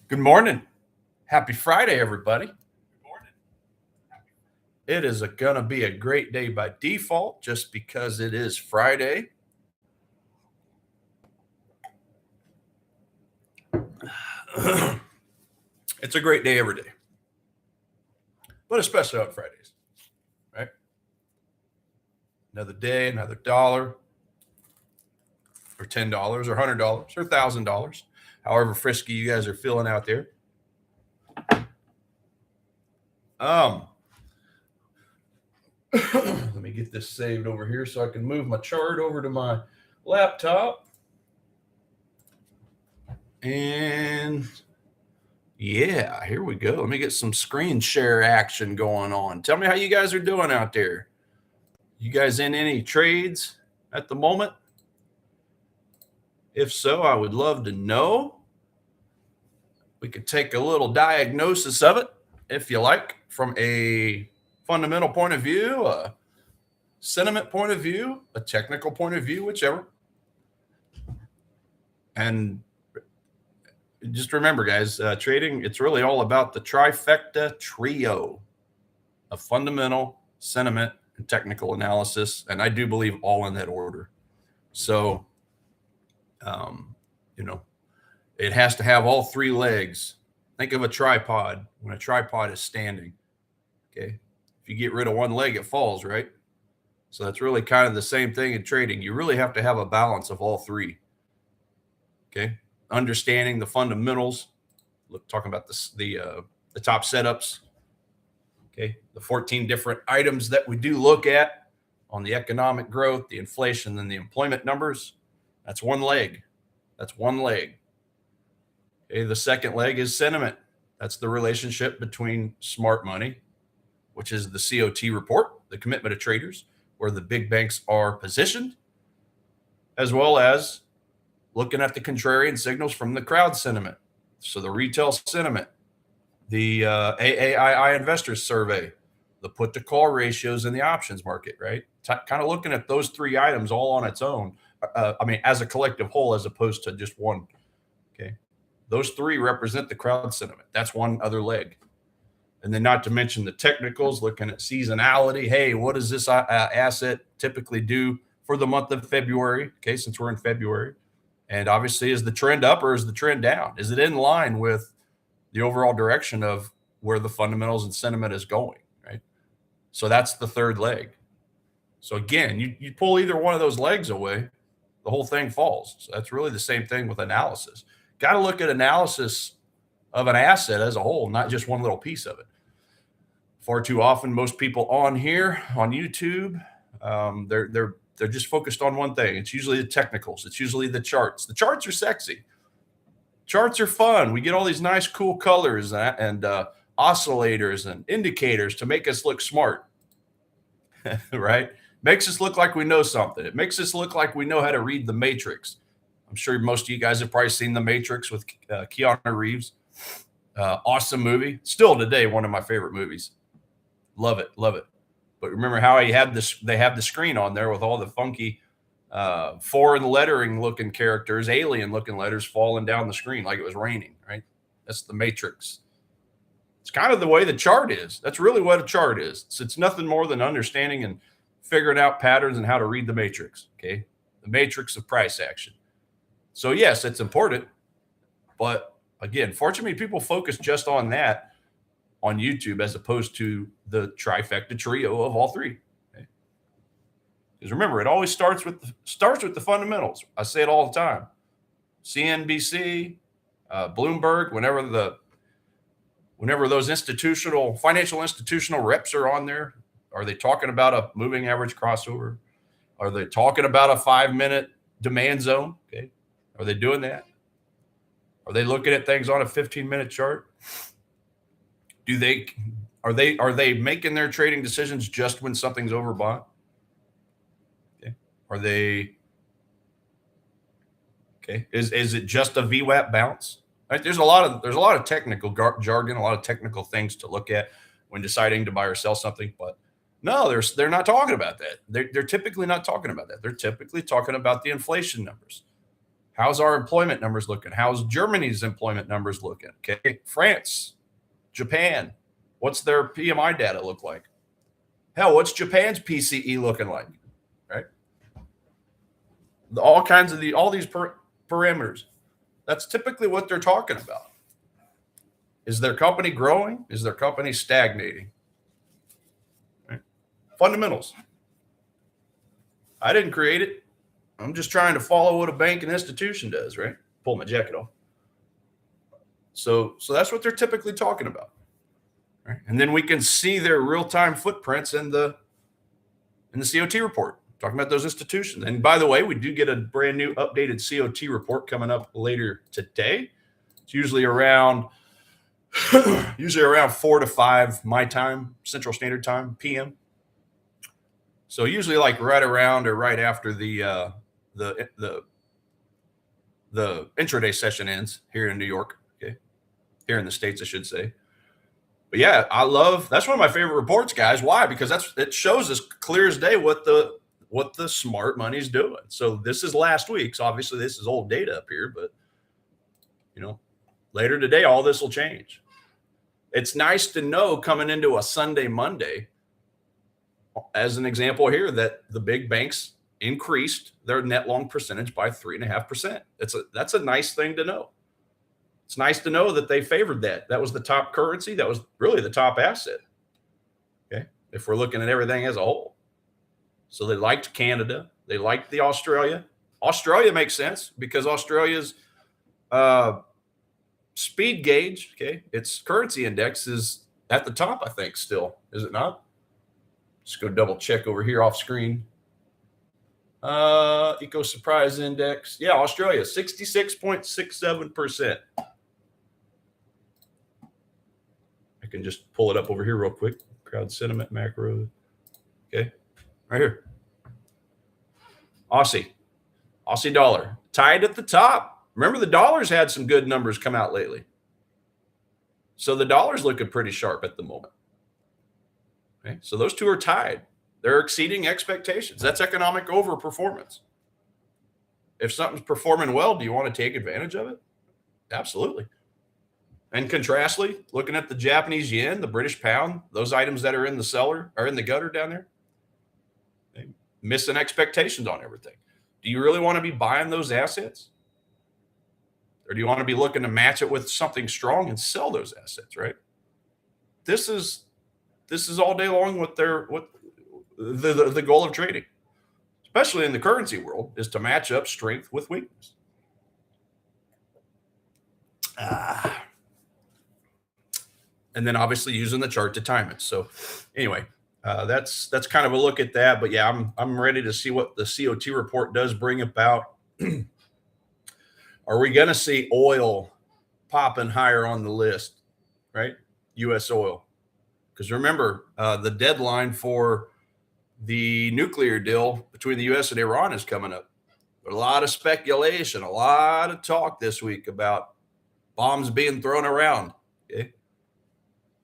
Good morning. Happy Friday, everybody. It is going to be a great day by default just because it is Friday. It's a great day every day, but especially on Fridays, right? Another day, another dollar, or $10, or $100, or $1,000, however frisky you guys are feeling out there. Let me get this saved over here so I can move my chart over to my laptop. And yeah, here we go. Let me get some screen share action going on. Tell me how you guys are doing out there. You guys in any trades at the moment? If so, I would love to know. We could take a little diagnosis of it, if you like, from a fundamental point of view, a sentiment point of view, a technical point of view, whichever. And just remember, guys, trading, it's really all about the trifecta trio of fundamental, sentiment, and technical analysis. And I do believe all in that order. So, it has to have all three legs. Think of a tripod when a tripod is standing. Okay. If you get rid of one leg, it falls, right? So that's really kind of the same thing in trading. You really have to have a balance of all three. Okay. Understanding the fundamentals, talking about the top setups. Okay. The 14 different items that we do look at on the economic growth, the inflation, and the employment numbers. That's one leg. That's one leg. Okay, the second leg is sentiment. That's the relationship between smart money, which is the COT report, the commitment of traders, where the big banks are positioned, as well as looking at the contrarian signals from the crowd sentiment. So the retail sentiment, the AAII investors survey, the put to call ratios in the options market, right? Kind of looking at those three items all on its own. As a collective whole, as opposed to just one. Okay. Those three represent the crowd sentiment. That's one other leg. And then not to mention the technicals, looking at seasonality. Hey, what does this asset typically do for the month of February? Okay, since we're in February. And obviously, is the trend up or is the trend down? Is it in line with the overall direction of where the fundamentals and sentiment is going, right? So that's the third leg. So again, you pull either one of those legs away, the whole thing falls. So that's really the same thing with analysis. Got to look at analysis of an asset as a whole, not just one little piece of it. Far too often, most people on here on YouTube, they're just focused on one thing. It's usually the technicals. It's usually the charts. The charts are sexy. Charts are fun. We get all these nice, cool colors and oscillators and indicators to make us look smart, right? Makes us look like we know something. It makes us look like we know how to read the matrix. I'm sure most of you guys have probably seen The Matrix with Keanu Reeves. Awesome movie. Still today, one of my favorite movies. Love it, love it. But remember how they have the screen on there with all the funky foreign lettering looking characters, alien looking letters falling down the screen like it was raining, right? That's The Matrix. It's kind of the way the chart is. That's really what a chart is. It's nothing more than understanding and figuring out patterns and how to read the matrix, okay? The matrix of price action. So yes, it's important, but again, fortunately, people focus just on that on YouTube as opposed to the trifecta trio of all three. Okay? Because remember, it always starts with the fundamentals. I say it all the time. CNBC, Bloomberg, whenever those financial institutional reps are on there, are they talking about a moving average crossover? Are they talking about a 5-minute demand zone? Okay. Are they doing that? Are they looking at things on a 15-minute chart? Are they making their trading decisions just when something's overbought? Okay. Are they okay? Is it just a VWAP bounce? Right? There's a lot of technical jargon, a lot of technical things to look at when deciding to buy or sell something, but no, they're not talking about that. They're typically not talking about that. They're typically talking about the inflation numbers. How's our employment numbers looking? How's Germany's employment numbers looking? Okay. France, Japan, what's their PMI data look like? Hell, what's Japan's PCE looking like? Right? All kinds of all these parameters. That's typically what they're talking about. Is their company growing? Is their company stagnating? Right? Fundamentals. I didn't create it. I'm just trying to follow what a bank and institution does, right? Pull my jacket off. So that's what they're typically talking about. Right? And then we can see their real-time footprints in the COT report, talking about those institutions. And by the way, we do get a brand new updated COT report coming up later today. It's usually around 4 to 5 my time, Central Standard Time, PM. So usually like right around or right after the intraday session ends here in New York. Okay, here in the States, I should say. But yeah, that's one of my favorite reports, guys. Why? Because it shows us clear as day what the smart money's doing. So this is last week's. Obviously, this is old data up here, but later today, all this will change. It's nice to know coming into a Sunday, Monday, as an example here, that the big banks increased their net long percentage by 3.5%. That's a nice thing to know. It's nice to know that they favored that. That was the top currency. That was really the top asset. Okay, if we're looking at everything as a whole. So they liked Canada. They liked the Australia. Australia makes sense because Australia's speed gauge, okay, its currency index is at the top, I think, still. Is it not? Just go double check over here off screen. Eco Surprise Index. Yeah, Australia, 66.67%. I can just pull it up over here real quick. Crowd sentiment macro. Okay, right here. Aussie dollar, tied at the top. Remember, the dollar's had some good numbers come out lately. So the dollar's looking pretty sharp at the moment. Okay, so those two are tied. They're exceeding expectations. That's economic overperformance. If something's performing well, do you want to take advantage of it? Absolutely. And contrastly, looking at the Japanese yen, the British pound, those items that are in the cellar are in the gutter down there, missing expectations on everything. Do you really want to be buying those assets? Or do you want to be looking to match it with something strong and sell those assets, right? This is all day long what the goal of trading, especially in the currency world, is to match up strength with weakness. And then obviously using the chart to time it. So anyway, that's kind of a look at that. But yeah, I'm ready to see what the COT report does bring about. Are we going to see oil popping higher on the list, right? U.S. oil. Because remember, the deadline for the nuclear deal between the U.S. and Iran is coming up. There's a lot of speculation, a lot of talk this week about bombs being thrown around, okay,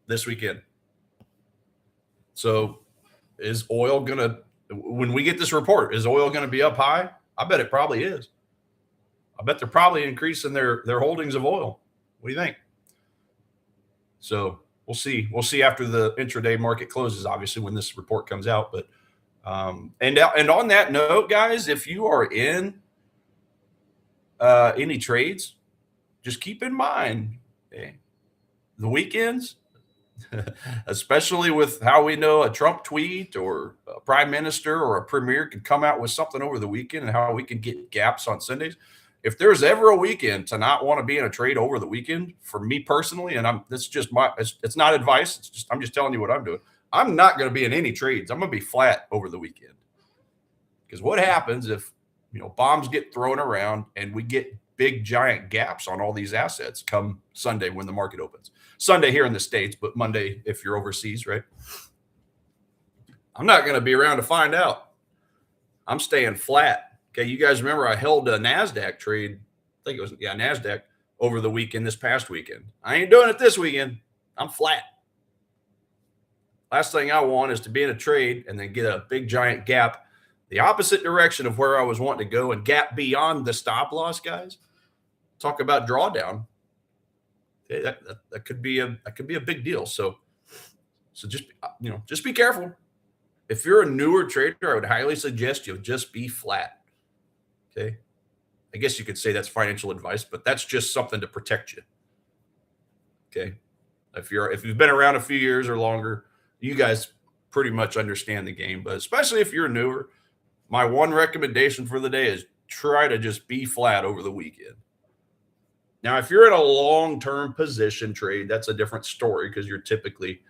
this weekend. So is oil going to, when we get this report, is oil going to be up high? I bet it probably is. I bet they're probably increasing their holdings of oil. What do you think? So we'll see. We'll see after the intraday market closes, obviously, when this report comes out. But and on that note, guys, if you are in any trades, just keep in mind, okay, the weekends, especially with how we know a Trump tweet or a prime minister or a premier can come out with something over the weekend, and how we can get gaps on Sundays. If there's ever a weekend to not want to be in a trade over the weekend, for me personally, and it's not advice. I'm just telling you what I'm doing. I'm not going to be in any trades. I'm going to be flat over the weekend. Because what happens if, bombs get thrown around and we get big giant gaps on all these assets come Sunday when the market opens? Sunday here in the States, but Monday if you're overseas, right? I'm not going to be around to find out. I'm staying flat. Okay, you guys remember I held a NASDAQ trade, I think it was, NASDAQ, over the weekend, this past weekend. I ain't doing it this weekend. I'm flat. Last thing I want is to be in a trade and then get a big giant gap the opposite direction of where I was wanting to go and gap beyond the stop loss, guys. Talk about drawdown. Okay, that could be a big deal. So just be careful. If you're a newer trader, I would highly suggest you just be flat. Okay. I guess you could say that's financial advice, but that's just something to protect you. Okay. If you've been around a few years or longer, you guys pretty much understand the game. But especially if you're newer, my one recommendation for the day is try to just be flat over the weekend. Now, if you're in a long-term position trade, that's a different story because you're typically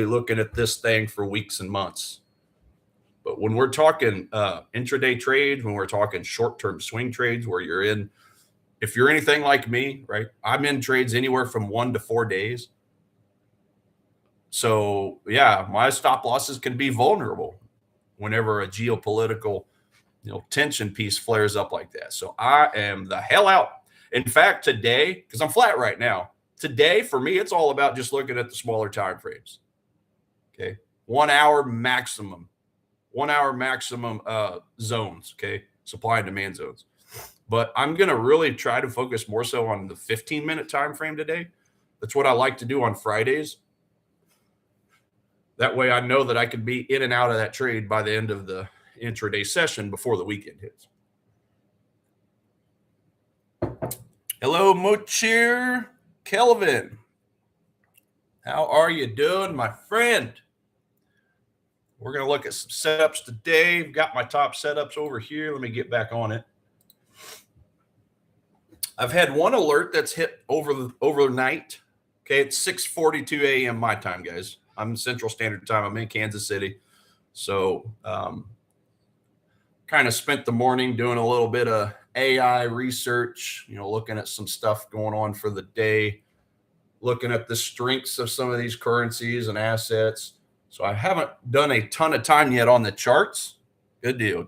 looking at this thing for weeks and months. But when we're talking intraday trades, when we're talking short-term swing trades where if you're anything like me, right, I'm in trades anywhere from 1 to 4 days. So, yeah, my stop losses can be vulnerable whenever a geopolitical, tension piece flares up like that. So I am the hell out. In fact, today, because I'm flat right now, today for me, it's all about just looking at the smaller time frames. Okay. 1 hour maximum zones. Okay. Supply and demand zones. But I'm going to really try to focus more so on the 15-minute time frame today. That's what I like to do on Fridays. That way I know that I can be in and out of that trade by the end of the intraday session before the weekend hits. Hello, Mochir Kelvin. How are you doing, my friend? We're going to look at some setups today. I've got my top setups over here. Let me get back on it. I've had one alert that's hit overnight. Okay, it's 6:42 a.m. my time, guys. I'm Central Standard Time. I'm in Kansas City. So kind of spent the morning doing a little bit of AI research, looking at some stuff going on for the day, looking at the strengths of some of these currencies and assets. So I haven't done a ton of time yet on the charts. Good deal.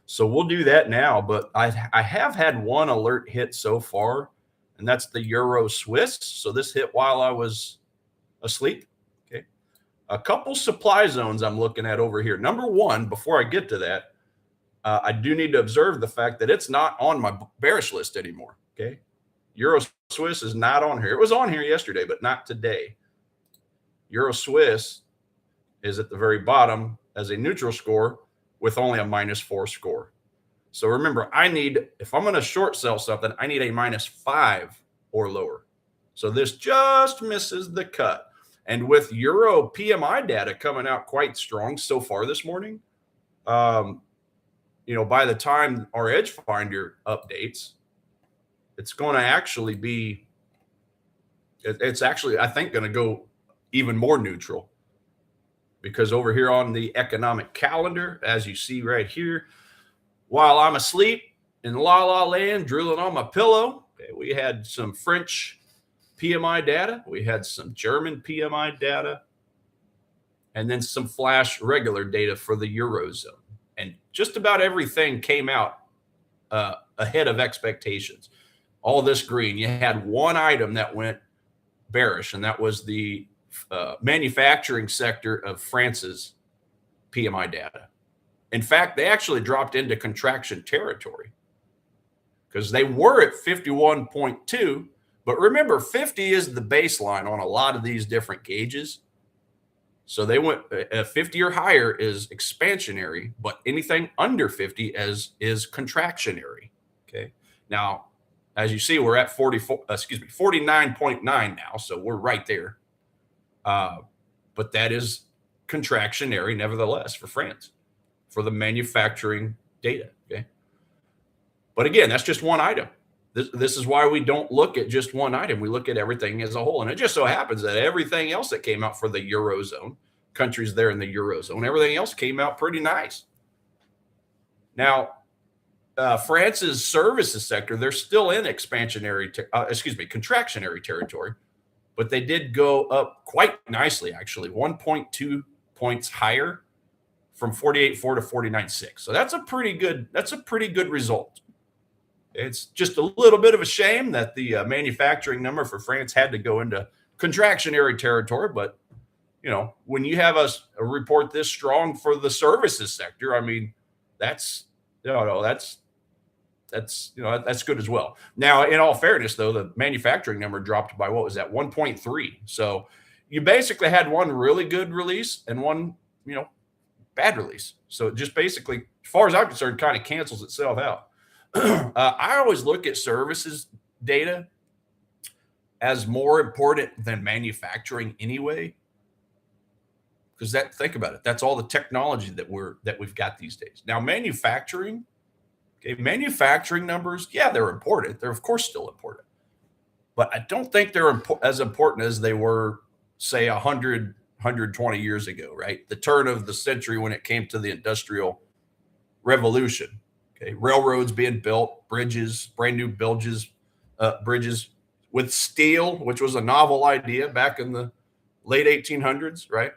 So we'll do that now. But I have had one alert hit so far, and that's the Euro Swiss. So this hit while I was asleep. Okay. A couple supply zones I'm looking at over here. Number one, before I get to that, I do need to observe the fact that it's not on my bearish list anymore. Okay. Euro Swiss is not on here. It was on here yesterday, but not today. Euro Swiss is at the very bottom as a neutral score with only a -4 score. So remember, if I'm going to short sell something, I need a -5 or lower. So this just misses the cut. And with Euro PMI data coming out quite strong so far this morning, by the time our Edge Finder updates, it's going to actually be, I think, going to go even more neutral. Because over here on the economic calendar, as you see right here, while I'm asleep in La La Land, drilling on my pillow, we had some French PMI data. We had some German PMI data. And then some flash regular data for the Eurozone. And just about everything came out ahead of expectations. All this green. You had one item that went bearish, and that was the manufacturing sector of France's PMI data. In fact, they actually dropped into contraction territory because they were at 51.2. But remember, 50 is the baseline on a lot of these different gauges. So they went 50 or higher is expansionary, but anything under 50 is contractionary. Okay. Now, as you see, we're at 49.9 now. So we're right there. But that is contractionary, nevertheless, for France, for the manufacturing data. Okay. But again, that's just one item. This is why we don't look at just one item. We look at everything as a whole. And it just so happens that everything else that came out for the Eurozone, countries there in the Eurozone, everything else came out pretty nice. Now, France's services sector, they're still in contractionary territory, but they did go up quite nicely, actually, 1.2 points higher from 48.4 to 49.6. So that's a pretty good result. It's just a little bit of a shame that the manufacturing number for France had to go into contractionary territory, but when you have a report this strong for the services sector, I mean, that's that's good as well. Now, in all fairness, though, the manufacturing number dropped by what was that 1.3. So you basically had one really good release and one bad release. So it just basically, as far as I'm concerned, kind of cancels itself out. I always look at services data as more important than manufacturing anyway. Because think about it, that's all the technology that we've got these days. Now, manufacturing numbers, yeah, they're important. They're of course still important, but I don't think they're as important as they were, say, 120 years ago, right? The turn of the century when it came to the Industrial Revolution. Okay, railroads being built, bridges, brand new bridges with steel, which was a novel idea back in the late 1800s, right?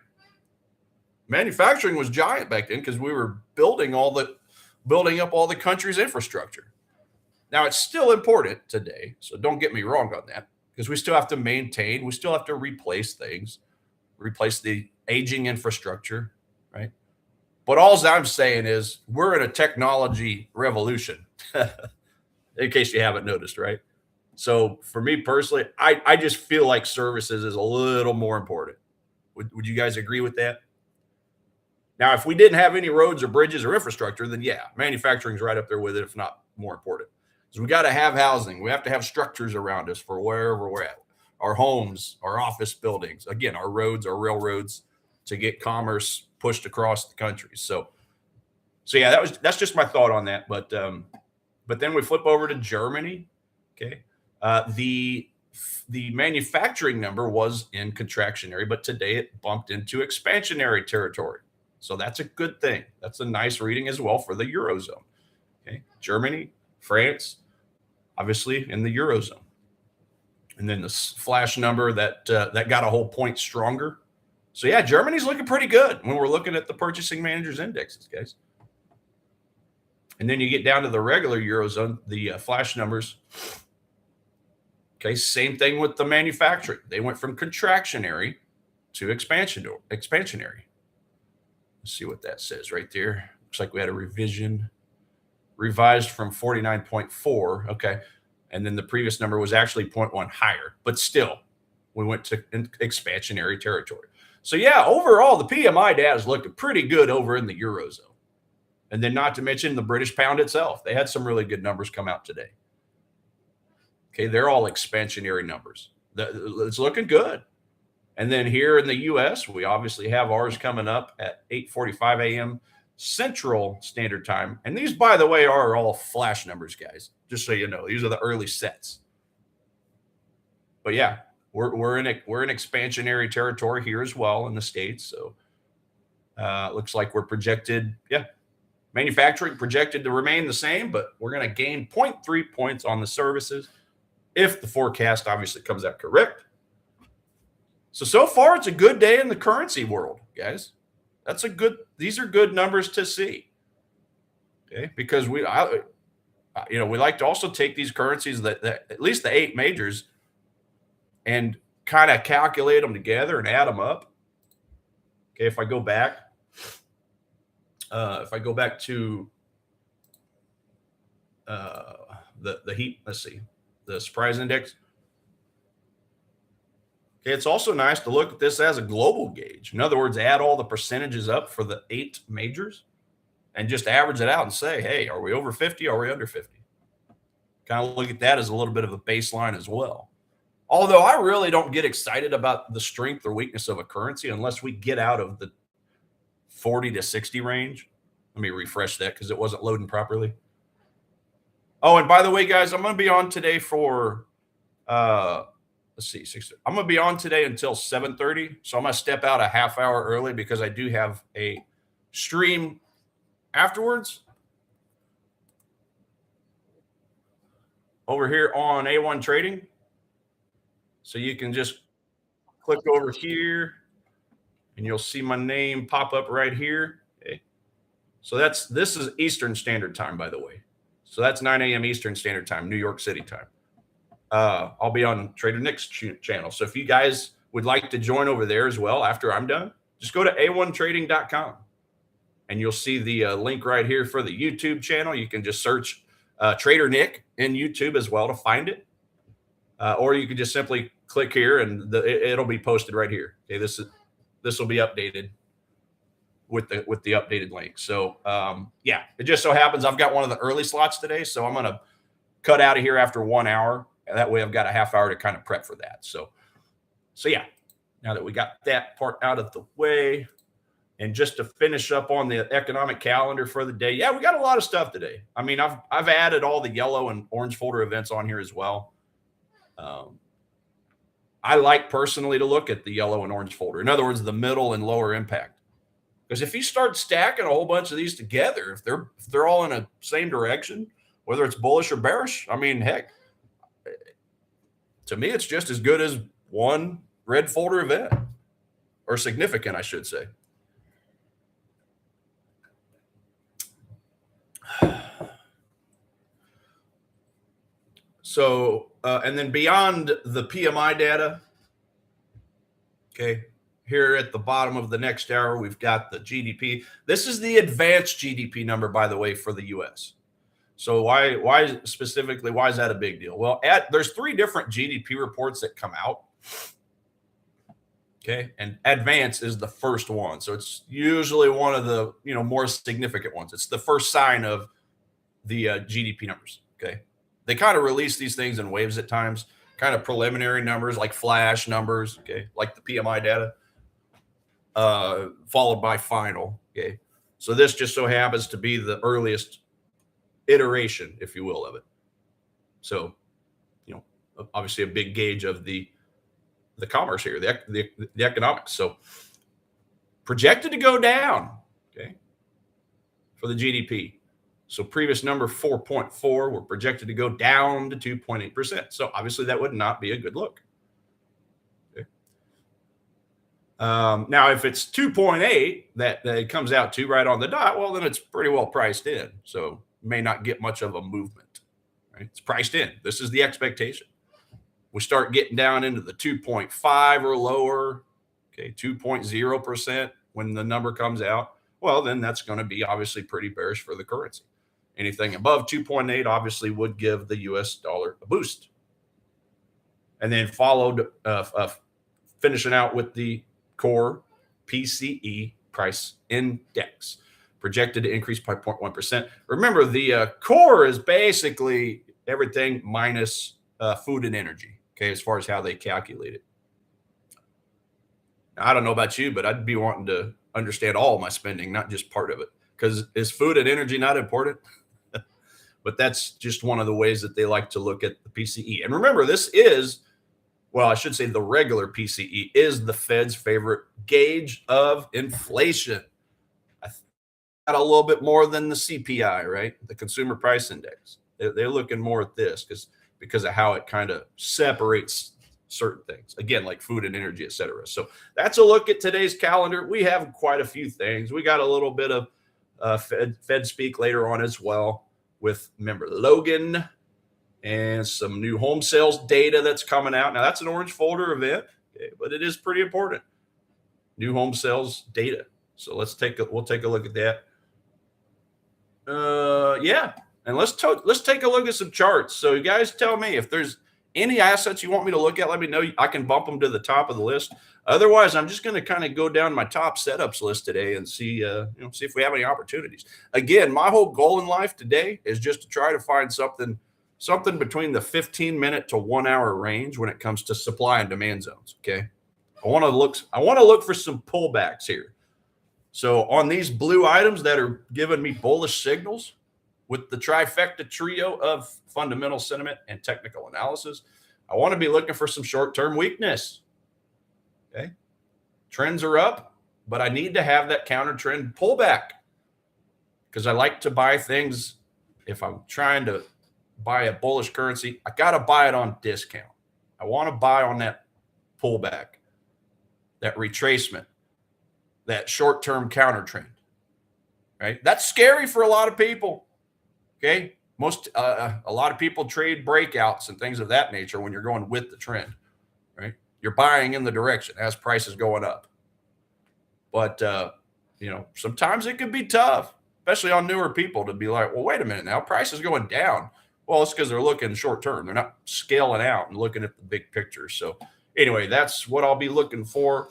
Manufacturing was giant back then because we were building up all the country's infrastructure. Now, it's still important today, so don't get me wrong on that, because we still have to maintain, we still have to replace things, replace the aging infrastructure, right? But all I'm saying is we're in a technology revolution, in case you haven't noticed, right? So for me personally, I just feel like services is a little more important. Would you guys agree with that? Now, if we didn't have any roads or bridges or infrastructure, then yeah, manufacturing's right up there with it, if not more important. So we got to have housing. We have to have structures around us for wherever we're at. Our homes, our office buildings, again, our roads, our railroads, to get commerce pushed across the country. So yeah, that's just my thought on that. But then we flip over to Germany. Okay, the manufacturing number was in contractionary, but today it bumped into expansionary territory. So that's a good thing. That's a nice reading as well for the Eurozone. Okay, Germany, France, obviously in the Eurozone. And then the flash number that got a whole point stronger. So yeah, Germany's looking pretty good when we're looking at the purchasing managers indexes, guys. And then you get down to the regular Eurozone, the flash numbers. Okay, same thing with the manufacturing. They went from contractionary to expansionary. Let's see what that says right there. Looks like we had a revised from 49.4. Okay. And then the previous number was actually 0.1 higher, but still we went to expansionary territory. So yeah, overall, the PMI data is looking pretty good over in the Eurozone. And then not to mention the British pound itself. They had some really good numbers come out today. Okay. They're all expansionary numbers. It's looking good. And then here in the U.S., we obviously have ours coming up at 8:45 a.m. Central Standard Time. And these, by the way, are all flash numbers, guys, just so you know. These are the early sets. But yeah, we're in expansionary territory here as well in the States. So looks like we're projected, manufacturing projected to remain the same, but we're going to gain 0.3 points on the services if the forecast obviously comes out correct. So far, it's a good day in the currency world, guys. These are good numbers to see. Okay, because we like to also take these currencies that at least the 8 majors and kind of calculate them together and add them up. Okay, if I go back to the heat, let's see, the surprise index. Okay, it's also nice to look at this as a global gauge. In other words, add all the percentages up for the 8 majors and just average it out and say, hey, are we over 50? Are we under 50? Kind of look at that as a little bit of a baseline as well. Although I really don't get excited about the strength or weakness of a currency unless we get out of the 40 to 60 range. Let me refresh that because it wasn't loading properly. Oh, and by the way, guys, I'm going to be on today for let's see, I'm going to be on today until 7:30. So I'm going to step out a half hour early because I do have a stream afterwards over here on A1 Trading. So you can just click over here and you'll see my name pop up right here. Okay. So this is Eastern Standard Time, by the way. So that's 9 a.m. Eastern Standard Time, New York City time. I'll be on Trader Nick's channel. So if you guys would like to join over there as well after I'm done, just go to a1trading.com and you'll see the link right here for the YouTube channel. You can just search Trader Nick in YouTube as well to find it. Or you can just simply click here and it'll be posted right here. Okay, this will be updated with the updated link. So yeah, it just so happens I've got one of the early slots today, so I'm gonna cut out of here after 1 hour. That way I've got a half hour to kind of prep for that. So yeah, now that we got that part out of the way, and just to finish up on the economic calendar for the day, yeah, we got a lot of stuff today. I mean, I've added all the yellow and orange folder events on here as well. I like personally to look at the yellow and orange folder. In other words, the middle and lower impact. Because if you start stacking a whole bunch of these together, if they're all in a same direction, whether it's bullish or bearish, I mean, heck, to me, it's just as good as one red folder event, or significant, I should say. So, and then beyond the PMI data, okay, here at the bottom of the next arrow, we've got the GDP. This is the advanced GDP number, by the way, for the U.S. So why specifically, why is that a big deal? Well, there's 3 different GDP reports that come out. Okay, and advanced is the first one. So it's usually one of the more significant ones. It's the first sign of the GDP numbers. Okay, they kind of release these things in waves at times, kind of preliminary numbers like flash numbers. Okay, like the PMI data. Followed by final. Okay, so this just so happens to be the earliest iteration, if you will, of it. So, obviously a big gauge of the commerce here, the economics. So projected to go down, okay, for the GDP. So previous number 4.4, we're projected to go down to 2.8%. So obviously that would not be a good look. Now, if it's 2.8 that it comes out to right on the dot, well, then it's pretty well priced in. So may not get much of a movement, right? It's priced in. This is the expectation. We start getting down into the 2.5 or lower, okay, 2.0% when the number comes out. Well, then that's going to be obviously pretty bearish for the currency. Anything above 2.8 obviously would give the US dollar a boost. And then followed, finishing out with the core PCE price index, projected to increase by 0.1%. Remember, the core is basically everything minus food and energy, okay, as far as how they calculate it. Now, I don't know about you, but I'd be wanting to understand all my spending, not just part of it, because is food and energy not important? But that's just one of the ways that they like to look at the PCE. And remember, this is, well, I should say the regular PCE is the Fed's favorite gauge of inflation. I got a little bit more than the CPI, right? The Consumer Price Index. They're looking more at this because of how it kind of separates certain things, again, like food and energy, et cetera. So that's a look at today's calendar. We have quite a few things. We got a little bit of Fed speak later on as well with member Logan, and some new home sales data that's coming out. Now, that's an orange folder event, okay, but it is pretty important. New home sales data. So we'll take a look at that. Yeah, and let's take a look at some charts. So you guys tell me if there's any assets you want me to look at. Let me know. I can bump them to the top of the list. Otherwise, I'm just going to kind of go down my top setups list today and see if we have any opportunities. Again, my whole goal in life today is just to try to find something between the 15-minute to 1 hour range when it comes to supply and demand zones. Okay, I want to look for some pullbacks here. So on these blue items that are giving me bullish signals with the trifecta trio of fundamental sentiment and technical analysis, I want to be looking for some short-term weakness. Okay, trends are up, but I need to have that counter trend pullback because I like to buy things. If I'm trying to buy a bullish currency, I got to buy it on discount. I want to buy on that pullback, that retracement, that short-term counter trend, right? That's scary for a lot of people. Okay. A lot of people trade breakouts and things of that nature when you're going with the trend, right? You're buying in the direction as price is going up. But, sometimes it can be tough, especially on newer people, to be like, well, wait a minute now, price is going down. Well, it's because they're looking short term. They're not scaling out and looking at the big picture. So anyway, that's what I'll be looking for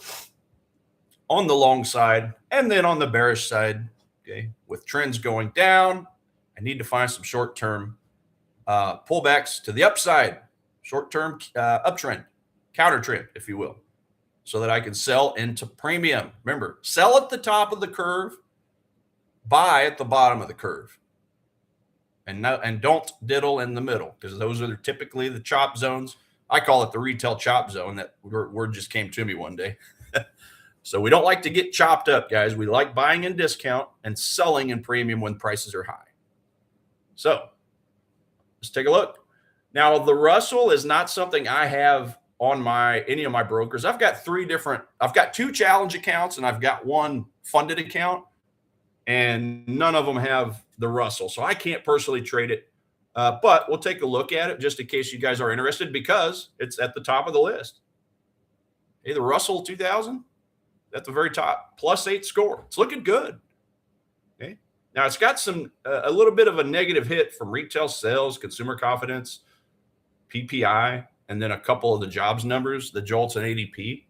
on the long side. And then on the bearish side, okay, with trends going down, I need to find some short-term pullbacks to the upside, short-term uptrend, counter trend, if you will, so that I can sell into premium. Remember, sell at the top of the curve, buy at the bottom of the curve. And don't diddle in the middle, because those are typically the chop zones. I call it the retail chop zone. That word just came to me one day. So we don't like to get chopped up, guys. We like buying in discount and selling in premium when prices are high. So let's take a look. Now, the Russell is not something I have on any of my brokers. I've got two challenge accounts and I've got one funded account, and none of them have the Russell. So I can't personally trade it, but we'll take a look at it just in case you guys are interested, because it's at the top of the list. Hey, the Russell 2000 at the very top, +8 score. It's looking good. Okay. Now it's got a little bit of a negative hit from retail sales, consumer confidence, PPI, and then a couple of the jobs numbers, the JOLTS and ADP.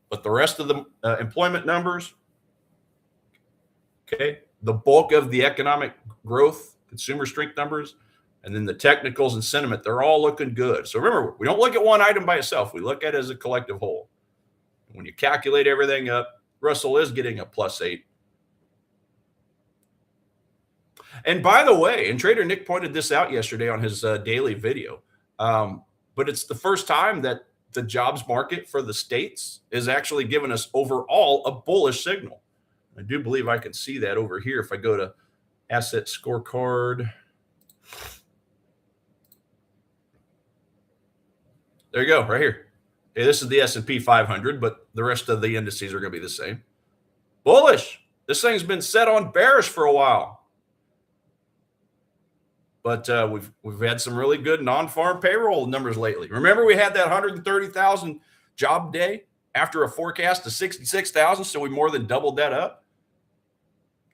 But the rest of the employment numbers, okay, the bulk of the economic growth, consumer strength numbers, and then the technicals and sentiment, they're all looking good. So remember, we don't look at one item by itself. We look at it as a collective whole. When you calculate everything up, Russell is getting a +8. And by the way, and Trader Nick pointed this out yesterday on his daily video, but it's the first time that the jobs market for the states is actually giving us overall a bullish signal. I do believe I can see that over here if I go to asset scorecard. There you go, right here. Okay, this is the S&P 500, but the rest of the indices are going to be the same. Bullish. This thing's been set on bearish for a while. But we've had some really good non-farm payroll numbers lately. Remember, we had that 130,000 job day after a forecast of 66,000, so we more than doubled that up.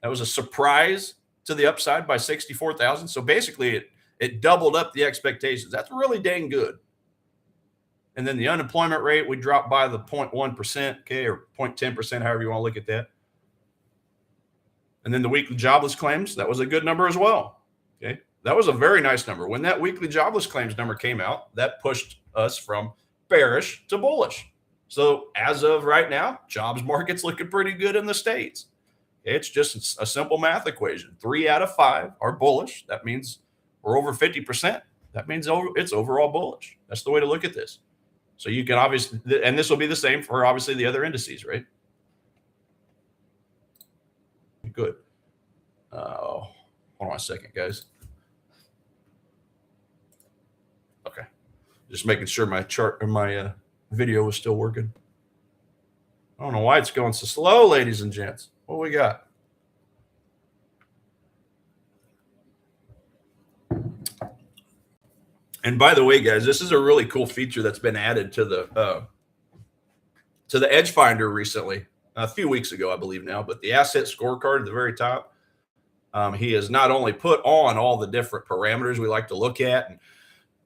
That was a surprise to the upside by 64,000. So basically, it doubled up the expectations. That's really dang good. And then the unemployment rate, we dropped by the 0.1%, okay, or 0.10%, however you want to look at that. And then the weekly jobless claims, that was a good number as well, okay. That was a very nice number. When that weekly jobless claims number came out, that pushed us from bearish to bullish. So as of right now, jobs market's looking pretty good in the States. It's just a simple math equation. 3 out of 5 are bullish. That means we're over 50%. That means it's overall bullish. That's the way to look at this. So you can obviously, and this will be the same for obviously the other indices, right? Good. Hold on a second, guys. Okay. Just making sure my chart or my video was still working. I don't know why it's going so slow, ladies and gents. What we got? And by the way, guys, this is a really cool feature that's been added to the Edge Finder recently, a few weeks ago, I believe now. But the asset scorecard at the very top, he has not only put on all the different parameters we like to look at and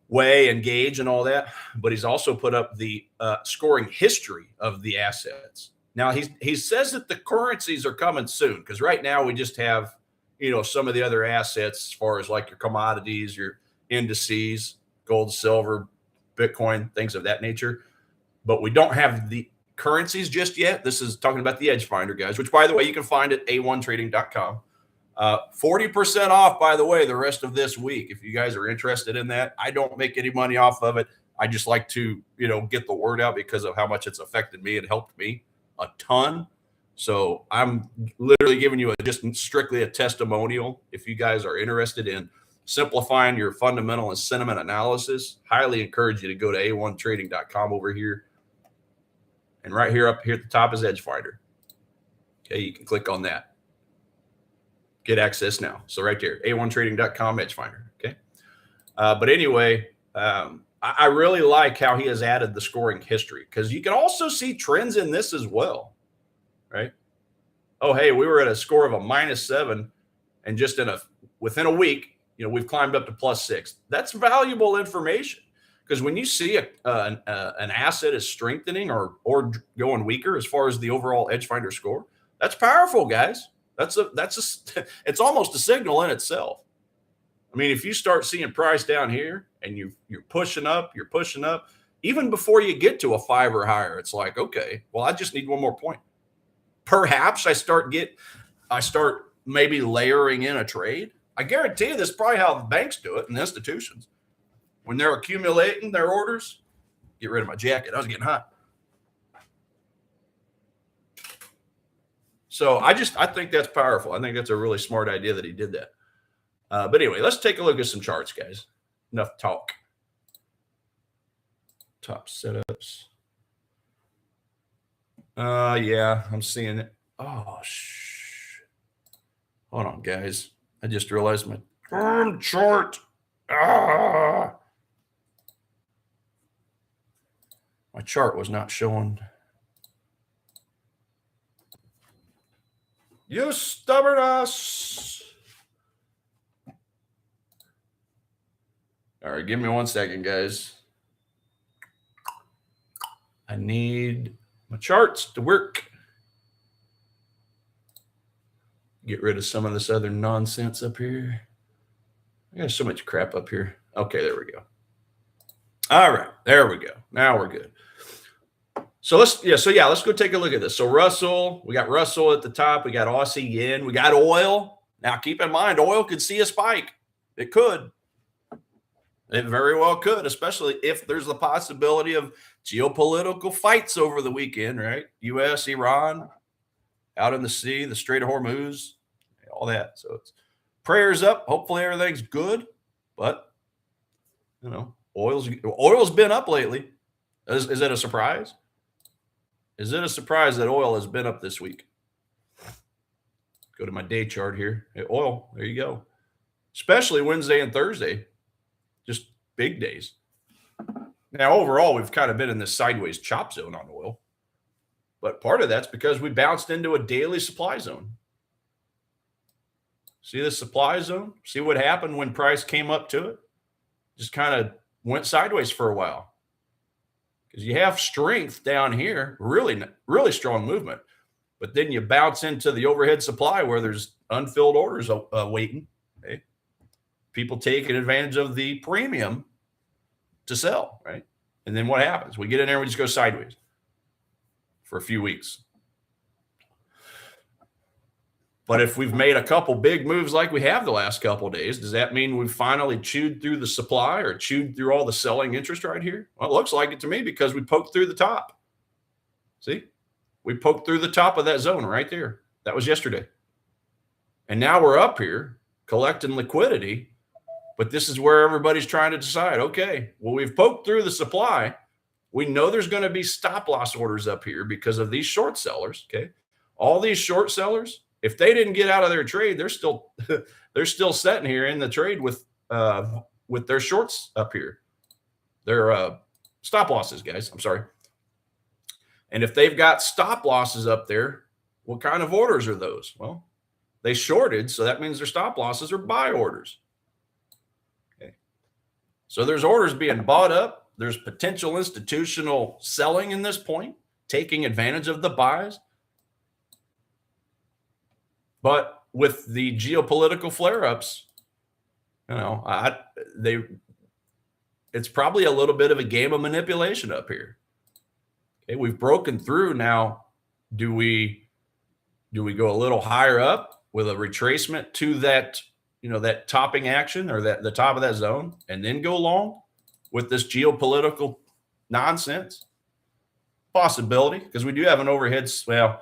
weigh and gauge and all that, but he's also put up the scoring history of the assets. Now he says that the currencies are coming soon, because right now we just have some of the other assets as far as like your commodities, your indices, gold, silver, Bitcoin, things of that nature. But we don't have the currencies just yet. This is talking about the Edge Finder, guys, which, by the way, you can find at a1trading.com. 40% off, by the way, the rest of this week. If you guys are interested in that, I don't make any money off of it. I just like to, get the word out because of how much it's affected me. It helped me a ton. So I'm literally giving you just strictly a testimonial. If you guys are interested in simplifying your fundamental and sentiment analysis, highly encourage you to go to a1trading.com over here. And right here, up here at the top is Edge Finder. Okay, you can click on that. Get access now. So right there, a1trading.com Edge Finder. Okay. But anyway, I really like how he has added the scoring history, because you can also see trends in this as well, right? Oh, hey, we were at a score of a -7, and just within a week, we've climbed up to +6. That's valuable information, because when you see an asset is strengthening or going weaker as far as the overall edge finder score, that's powerful, guys. It's almost a signal in itself. I mean, if you start seeing price down here and you're pushing up, even before you get to a 5 or higher, it's like, okay, well, I just need one more point. Perhaps I start maybe layering in a trade. I guarantee you this is probably how the banks do it and the institutions. When they're accumulating their orders, get rid of my jacket. I was getting hot. So I think that's powerful. I think that's a really smart idea that he did that. But anyway, let's take a look at some charts, guys. Enough talk. Top setups. Yeah, I'm seeing it. Oh, hold on, guys. I just realized my chart. My chart was not showing. You stubborn ass. All right, give me 1 second, guys. I need my charts to work. Get rid of some of this other nonsense up here. I got so much crap up here. Okay, there we go. All right, there we go. Now we're good. So let's go take a look at this. So we got Russell at the top. We got Aussie yen. We got oil. Now keep in mind, oil could see a spike. It could. It very well could, especially if there's the possibility of geopolitical fights over the weekend, right? U.S., Iran, out in the sea, the Strait of Hormuz, all that. So it's prayers up. Hopefully everything's good. But, oil's been up lately. Is it a surprise? Is it a surprise that oil has been up this week? Go to my day chart here. Hey, oil, there you go. Especially Wednesday and Thursday. Just big days. Now, overall, we've kind of been in this sideways chop zone on oil. But part of that's because we bounced into a daily supply zone. See this supply zone? See what happened when price came up to it? Just kind of went sideways for a while. Because you have strength down here, really, really strong movement. But then you bounce into the overhead supply where there's unfilled orders waiting. Okay? People taking advantage of the premium to sell, right? And then what happens? We get in there and we just go sideways for a few weeks. But if we've made a couple big moves like we have the last couple of days, does that mean we've finally chewed through the supply or chewed through all the selling interest right here? Well, it looks like it to me because we poked through the top. See? We poked through the top of that zone right there. That was yesterday. And now we're up here collecting liquidity. But this is where everybody's trying to decide, okay, well, we've poked through the supply. We know there's going to be stop loss orders up here because of these short sellers, okay? All these short sellers, if they didn't get out of their trade, they're still sitting here in the trade with their shorts up here. Their stop losses, guys. I'm sorry. And if they've got stop losses up there, what kind of orders are those? Well, they shorted, so that means their stop losses are buy orders. So there's orders being bought up. There's potential institutional selling in this point, taking advantage of the buys. But with the geopolitical flare-ups, it's probably a little bit of a game of manipulation up here. Okay, we've broken through now. Do we go a little higher up with a retracement to that? That topping action or the top of that zone, and then go long with this geopolitical nonsense? Possibility, because we do have an overhead. Well,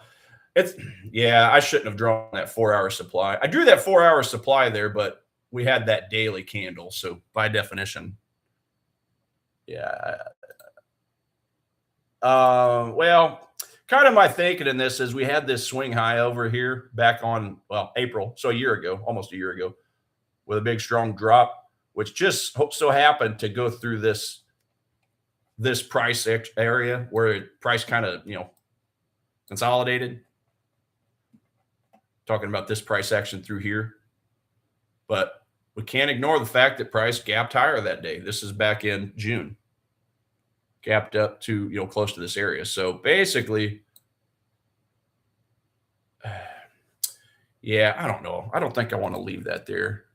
I shouldn't have drawn that 4-hour supply. I drew that 4-hour supply there, but we had that daily candle. So by definition, well, kind of my thinking in this is we had this swing high over here back on, April. So almost a year ago, with a big strong drop, which just so happened to go through this this price area where price kind of, consolidated. Talking about this price action through here. But we can't ignore the fact that price gapped higher that day. This is back in June. Gapped up to, close to this area. So basically, yeah, I don't know. I don't think I want to leave that there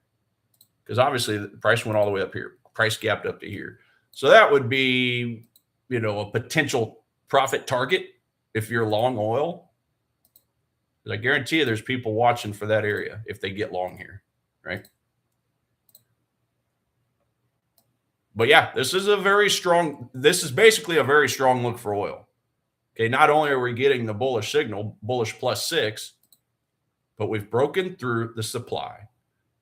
because obviously the price went all the way up here. Price gapped up to here. So that would be, a potential profit target if you're long oil. I guarantee you there's people watching for that area if they get long here, right? But yeah, this is basically a very strong look for oil. Okay, not only are we getting the bullish signal, bullish +6, but we've broken through the supply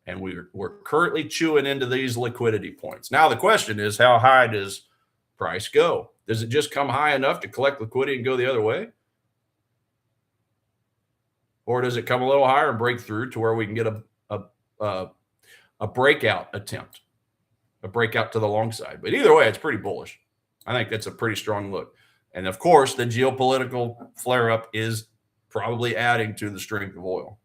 and we're currently chewing into these liquidity points. Now the question is, how high does price go? Does it just come high enough to collect liquidity and go the other way? Or does it come a little higher and break through to where we can get a breakout attempt, a breakout to the long side? But either way, it's pretty bullish. I think that's a pretty strong look. And of course, the geopolitical flare-up is probably adding to the strength of oil.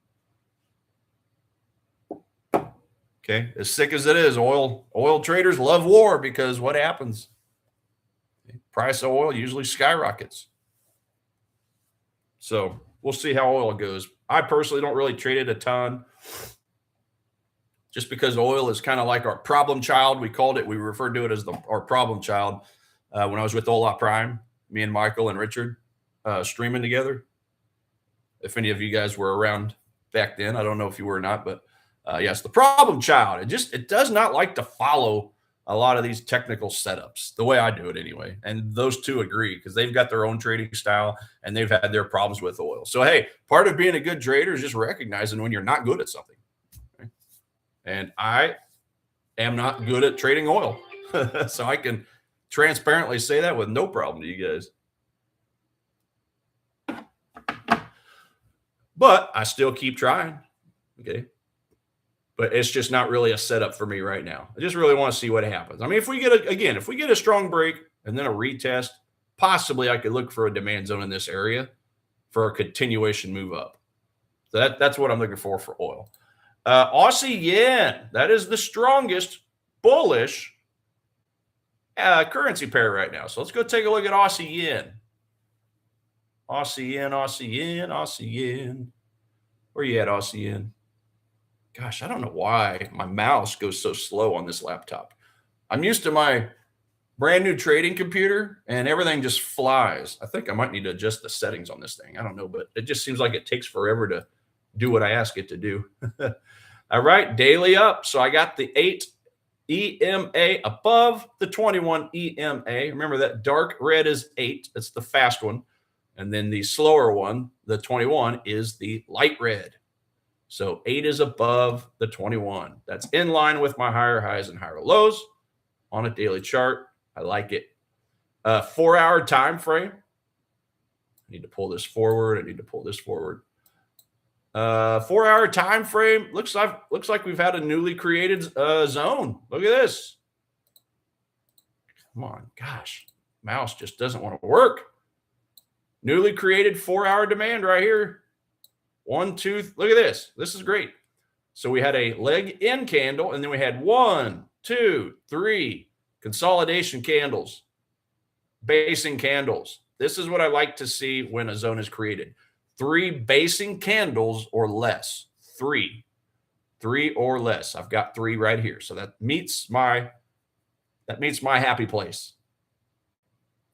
Okay, as sick as it is, oil traders love war because what happens? Price of oil usually skyrockets. So we'll see how oil goes. I personally don't really trade it a ton just because oil is kind of like our problem child. We referred to it as our problem child when I was with Ola Prime, me and Michael and Richard streaming together. If any of you guys were around back then, I don't know if you were or not, but yes, the problem child. It does not like to follow a lot of these technical setups the way I do it anyway. And those two agree because they've got their own trading style and they've had their problems with oil. So, hey, part of being a good trader is just recognizing when you're not good at something. Okay? And I am not good at trading oil. So I can transparently say that with no problem to you guys. But I still keep trying. Okay. But it's just not really a setup for me right now. I just really want to see what happens. I mean, if we get a strong break and then a retest, possibly I could look for a demand zone in this area for a continuation move up. So that's what I'm looking for oil. Aussie yen, that is the strongest bullish currency pair right now. So let's go take a look at Aussie yen. Aussie yen, Aussie yen, Aussie yen. Where you at, Aussie yen? Gosh, I don't know why my mouse goes so slow on this laptop. I'm used to my brand new trading computer and everything just flies. I think I might need to adjust the settings on this thing. I don't know, but it just seems like it takes forever to do what I ask it to do. All right, daily up. So I got the 8 EMA above the 21 EMA. Remember that dark red is 8. That's the fast one. And then the slower one, the 21, is the light red. So 8 is above the 21. That's in line with my higher highs and higher lows on a daily chart. I like it. 4-hour time frame. I need to pull this forward. 4-hour time frame. Looks like we've had a newly created zone. Look at this. Come on, gosh, mouse just doesn't want to work. Newly created 4-hour demand right here. 1, 2, look at this. This is great. So we had a leg in candle, and then we had 1, 2, 3 consolidation candles, basing candles. This is what I like to see when a zone is created. 3 basing candles or less. 3 or less. I've got 3 right here. So that meets my happy place.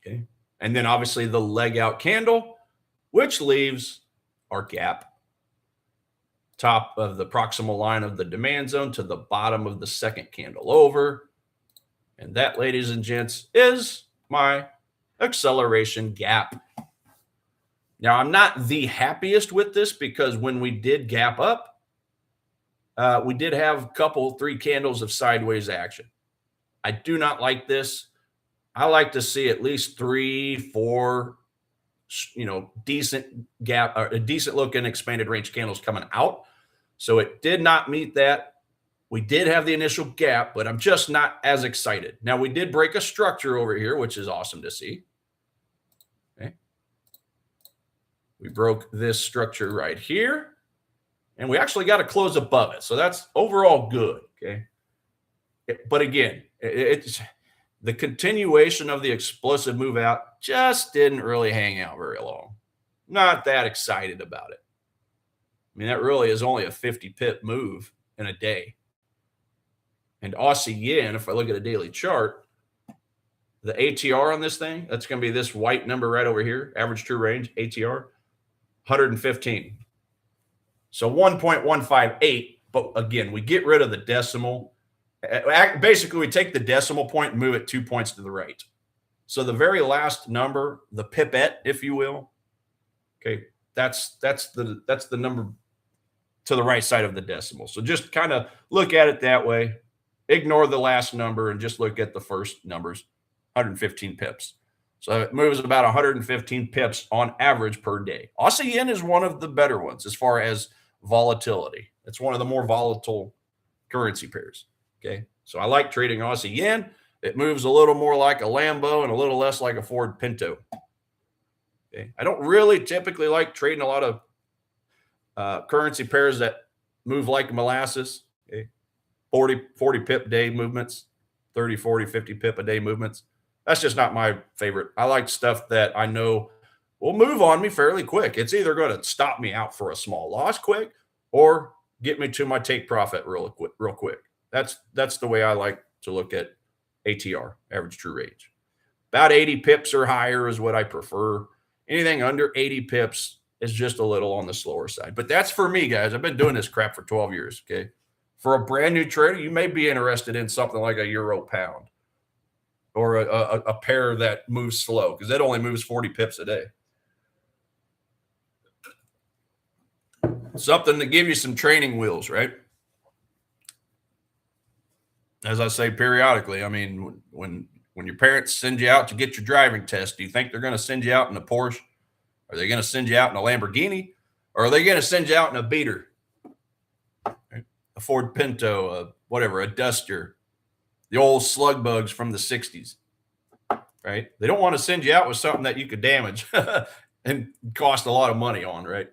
Okay. And then obviously the leg out candle, which leaves our gap. Top of the proximal line of the demand zone to the bottom of the second candle over. And that, ladies and gents, is my acceleration gap. Now, I'm not the happiest with this because when we did gap up, we did have a couple, 3 candles of sideways action. I do not like this. I like to see at least 3, 4, decent gap or a decent looking expanded range candles coming out. So it did not meet that. We did have the initial gap, but I'm just not as excited. Now, we did break a structure over here, which is awesome to see. Okay. We broke this structure right here, and we actually got to close above it. So that's overall good. Okay. But again, it's the continuation of the explosive move out just didn't really hang out very long. Not that excited about it. I mean, that really is only a 50 pip move in a day. And Aussie yen, if I look at a daily chart, the ATR on this thing, that's going to be this white number right over here, average true range, ATR, 115. So 1.158. But again, we get rid of the decimal. Basically, we take the decimal point and move it 2 points to the right. So the very last number, the pipette, if you will, okay, that's the number to the right side of the decimal. So just kind of look at it that way. Ignore the last number and just look at the first numbers, 115 pips. So it moves about 115 pips on average per day. Aussie yen is one of the better ones as far as volatility. It's one of the more volatile currency pairs. Okay. So I like trading Aussie yen. It moves a little more like a Lambo and a little less like a Ford Pinto. Okay. I don't really typically like trading a lot of currency pairs that move like molasses. Okay. 40 pip day movements, 30, 40, 50 pip a day movements. That's just not my favorite. I like stuff that I know will move on me fairly quick. It's either going to stop me out for a small loss quick or get me to my take profit real quick. That's the way I like to look at ATR, average true range. About 80 pips or higher is what I prefer. Anything under 80 pips is just a little on the slower side. But that's for me, guys. I've been doing this crap for 12 years, okay? For a brand new trader, you may be interested in something like a euro pound or a pair that moves slow because it only moves 40 pips a day. Something to give you some training wheels, right? As I say periodically, I mean, when your parents send you out to get your driving test, do you think they're going to send you out in a Porsche? Are they going to send you out in a Lamborghini? Or are they going to send you out in a beater? A Ford Pinto, whatever, a Duster, the old slug bugs from the 60s, right? They don't want to send you out with something that you could damage and cost a lot of money on, right?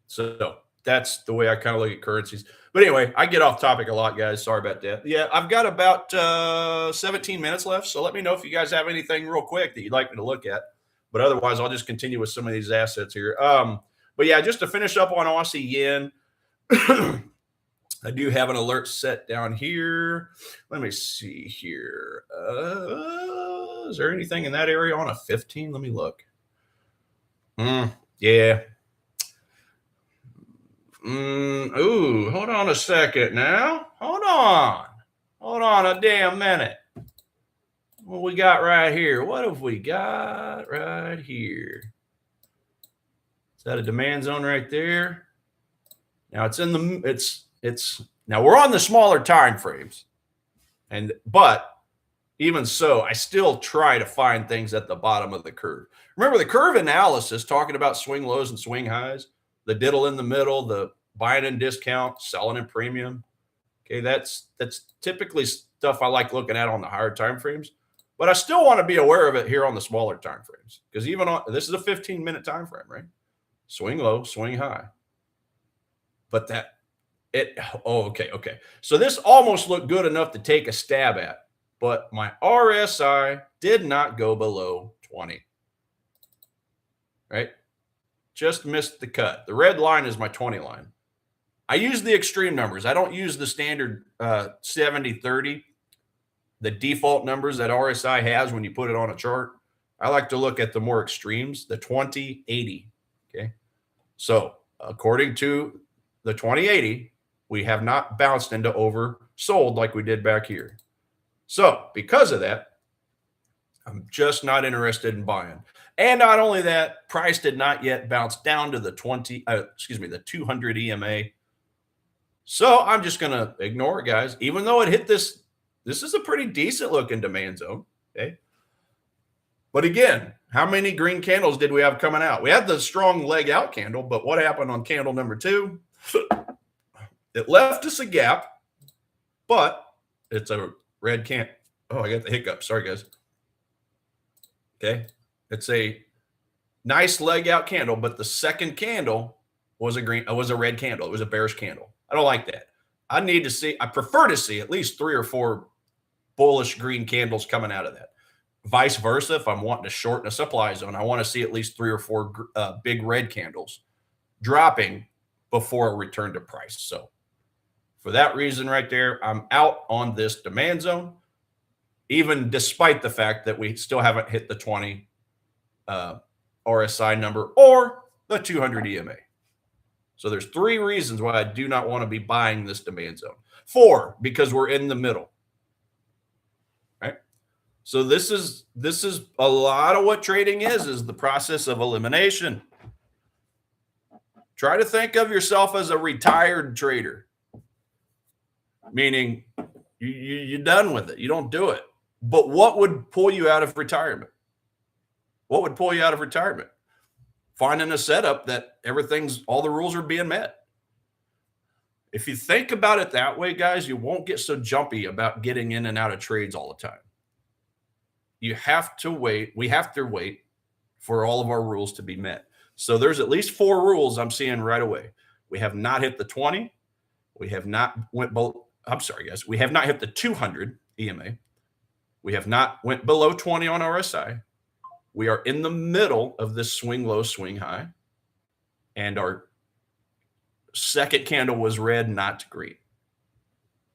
So that's the way I kind of look at currencies. But anyway, I get off topic a lot, guys. Sorry about that. Yeah, I've got about 17 minutes left. So let me know if you guys have anything real quick that you'd like me to look at. But otherwise, I'll just continue with some of these assets here. But yeah, just to finish up on Aussie yen, I do have an alert set down here. Let me see here. Is there anything in that area on a 15? Let me look. Yeah. Ooh, hold on a second now. Hold on a damn minute. What we got right here? What have we got right here? Is that a demand zone right there? Now it's in the it's now we're on the smaller time frames, but even so, I still try to find things at the bottom of the curve. Remember the curve analysis talking about swing lows and swing highs, the diddle in the middle, the buying in discount, selling in premium. Okay, that's typically stuff I like looking at on the higher time frames, but I still want to be aware of it here on the smaller time frames because even on this is a 15-minute time frame, right? Swing low, swing high. But okay. So this almost looked good enough to take a stab at, but my RSI did not go below 20, right? Just missed the cut. The red line is my 20 line. I use the extreme numbers. I don't use the standard 70-30, the default numbers that RSI has when you put it on a chart. I like to look at the more extremes, the 20-80, okay? So according to the 20-80, we have not bounced into oversold like we did back here. So because of that, I'm just not interested in buying. And not only that, price did not yet bounce down to the 200 EMA. So I'm just going to ignore it, guys. Even though it hit this is a pretty decent looking demand zone, okay? But again, how many green candles did we have coming out? We had the strong leg out candle, but what happened on candle number 2? It left us a gap, but it's a red can. Oh, I got the hiccup. Sorry, guys. Okay. It's a nice leg out candle, but the second candle was a red candle. It was a bearish candle. I don't like that. I prefer to see at least 3 or 4 bullish green candles coming out of that. Vice versa, if I'm wanting to shorten a supply zone, I want to see at least 3 or 4 big red candles dropping before a return to price. So for that reason right there, I'm out on this demand zone, even despite the fact that we still haven't hit the 20 RSI number or the 200 EMA. So there's 3 reasons why I do not want to be buying this demand zone. 4, because we're in the middle. Right? So this is a lot of what trading is the process of elimination. Try to think of yourself as a retired trader, meaning you're done with it. You don't do it. But what would pull you out of retirement? What would pull you out of retirement? Finding a setup that all the rules are being met. If you think about it that way, guys, you won't get so jumpy about getting in and out of trades all the time. You have to wait. We have to wait for all of our rules to be met. So there's at least 4 rules I'm seeing right away. We have not hit the 20. We have not We have not hit the 200 EMA. We have not went below 20 on RSI. We are in the middle of this swing low, swing high. And our second candle was red, not green.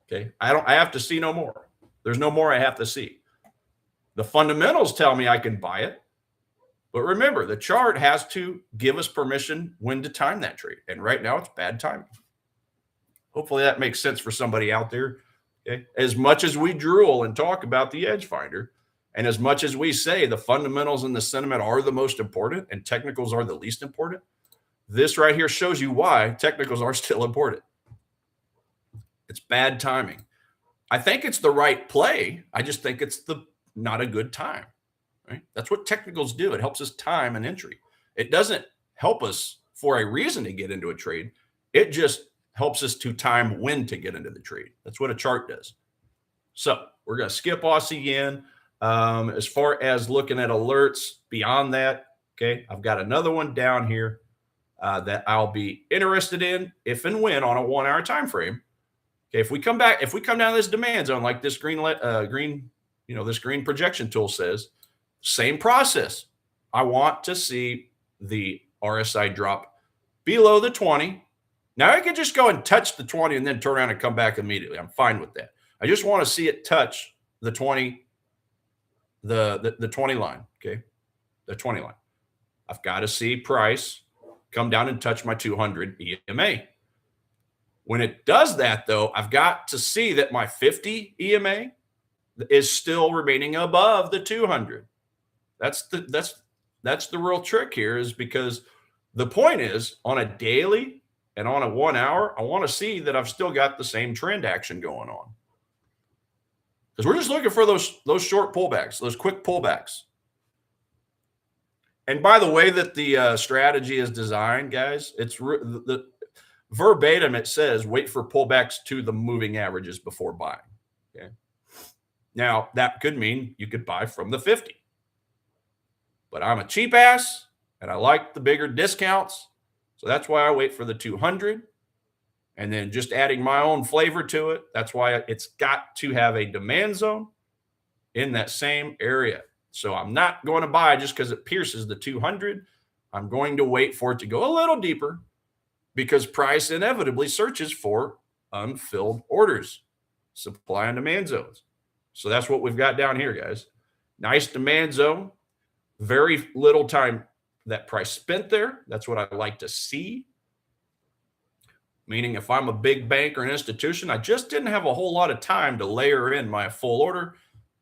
Okay. I have to see no more. There's no more I have to see. The fundamentals tell me I can buy it. But remember, the chart has to give us permission when to time that trade. And right now it's bad timing. Hopefully that makes sense for somebody out there. Okay. As much as we drool and talk about the edge finder, and as much as we say the fundamentals and the sentiment are the most important and technicals are the least important, this right here shows you why technicals are still important. It's bad timing. I think it's the right play. I just think it's not a good time. Right? That's what technicals do. It helps us time an entry. It doesn't help us for a reason to get into a trade. It just helps us to time when to get into the trade. That's what a chart does. So we're going to skip Aussie yen. As far as looking at alerts beyond that, okay, I've got another one down here that I'll be interested in if and when on a 1-hour time frame. Okay, if we come down this demand zone like this green, this green projection tool says, same process. I want to see the RSI drop below the 20. Now I could just go and touch the 20 and then turn around and come back immediately. I'm fine with that. I just want to see it touch the 20, the 20 line. Okay, the 20 line. I've got to see price come down and touch my 200 EMA. When it does that, though, I've got to see that my 50 EMA is still remaining above the 200. That's the real trick here, is because the point is on a daily and on a 1 hour, I want to see that I've still got the same trend action going on. Because we're just looking for those short pullbacks, those quick pullbacks. And by the way that the strategy is designed, guys, it's the verbatim. It says wait for pullbacks to the moving averages before buying. Okay. Now that could mean you could buy from the 50. But I'm a cheap ass and I like the bigger discounts. So that's why I wait for the 200 and then just adding my own flavor to it. That's why it's got to have a demand zone in that same area. So I'm not going to buy just because it pierces the 200. I'm going to wait for it to go a little deeper because price inevitably searches for unfilled orders, supply and demand zones. So that's what we've got down here, guys. Nice demand zone. Very little time that price spent there. That's what I like to see. Meaning if I'm a big bank or an institution, I just didn't have a whole lot of time to layer in my full order